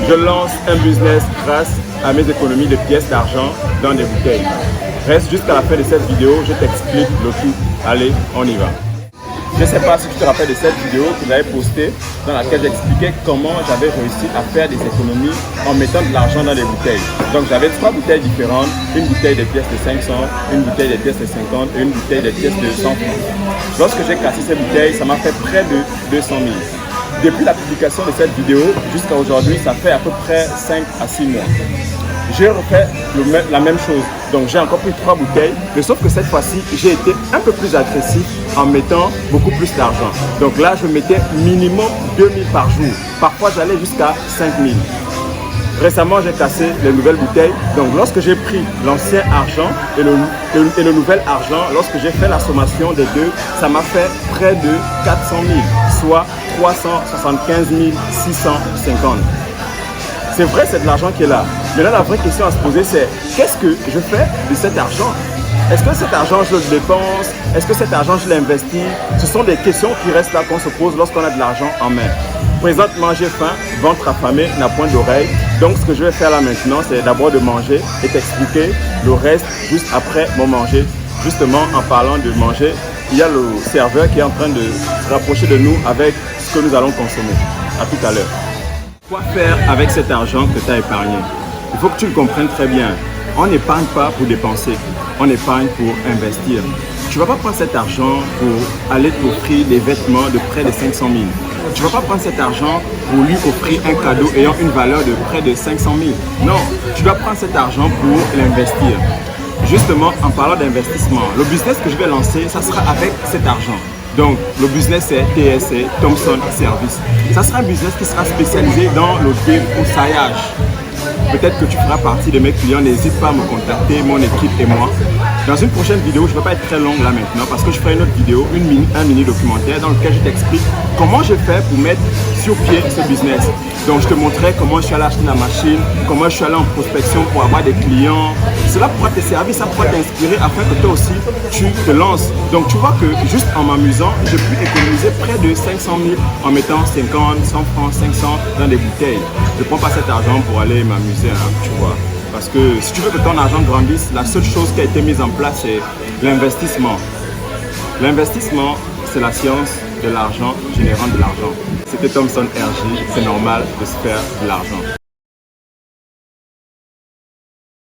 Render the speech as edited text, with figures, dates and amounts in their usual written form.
Je lance un business grâce à mes économies de pièces d'argent dans des bouteilles. Reste jusqu'à la fin de cette vidéo, je t'explique le tout. Allez, on y va. Je ne sais pas si tu te rappelles de cette vidéo que j'avais postée dans laquelle j'expliquais comment j'avais réussi à faire des économies en mettant de l'argent dans les bouteilles. Donc j'avais 3 bouteilles différentes, une bouteille de pièces de 500, une bouteille de pièces de 50 et une bouteille de pièces de 100 francs. Lorsque j'ai cassé ces bouteilles, ça m'a fait près de 200 000. Depuis la publication de cette vidéo jusqu'à aujourd'hui, ça fait à peu près 5 à 6 mois. J'ai refait la même chose, donc j'ai encore pris 3 bouteilles, mais sauf que cette fois-ci, j'ai été un peu plus agressif en mettant beaucoup plus d'argent. Donc là, je mettais minimum 2 000 par jour, parfois j'allais jusqu'à 5 000. Récemment, j'ai cassé les nouvelles bouteilles, donc lorsque j'ai pris l'ancien argent et le nouvel argent, lorsque j'ai fait la sommation des deux, ça m'a fait près de 400 000, soit 375 650. C'est vrai, c'est de l'argent qui est là. Mais là, la vraie question à se poser, c'est qu'est-ce que je fais de cet argent? Est-ce que cet argent, je le dépense? Est-ce que cet argent, je l'investis? Ce sont des questions qui restent là qu'on se pose lorsqu'on a de l'argent en main. Présentement, j'ai faim, ventre affamé, n'a point d'oreille. Donc, ce que je vais faire là maintenant, c'est d'abord de manger et t'expliquer le reste juste après mon manger. Justement, en parlant de manger, il y a le serveur qui est en train de se rapprocher de nous avec ce que nous allons consommer. À tout à l'heure. Quoi faire avec cet argent que tu as épargné? Il faut que tu le comprennes très bien. On n'épargne pas pour dépenser, on épargne pour investir. Tu ne vas pas prendre cet argent pour aller t'offrir des vêtements de près de 500 000. Tu ne vas pas prendre cet argent pour lui offrir un cadeau ayant une valeur de près de 500 000. Non, tu dois prendre cet argent pour l'investir. Justement, en parlant d'investissement, le business que je vais lancer, ça sera avec cet argent. Donc, le business c'est TSC, Thompson Service. Ça sera un business qui sera spécialisé dans le débroussaillage. Peut-être que tu feras partie de mes clients, n'hésite pas à me contacter, mon équipe et moi. Dans une prochaine vidéo, je ne vais pas être très longue là maintenant parce que je ferai une autre vidéo, un mini documentaire dans lequel je t'explique comment je fais pour mettre sur pied ce business. Donc je te montrerai comment je suis allé acheter la machine, comment je suis allé en prospection pour avoir des clients. Cela pourra te servir, ça pourra t'inspirer afin que toi aussi tu te lances. Donc tu vois que juste en m'amusant, j'ai pu économiser près de 500 000 en mettant 50, 100 francs, 500 dans des bouteilles. Je ne prends pas cet argent pour aller m'amuser, hein, tu vois. Parce que si tu veux que ton argent grandisse, la seule chose qui a été mise en place, c'est l'investissement. L'investissement, c'est la science de l'argent générant de l'argent. C'était Thompson RJ, c'est normal de se faire de l'argent.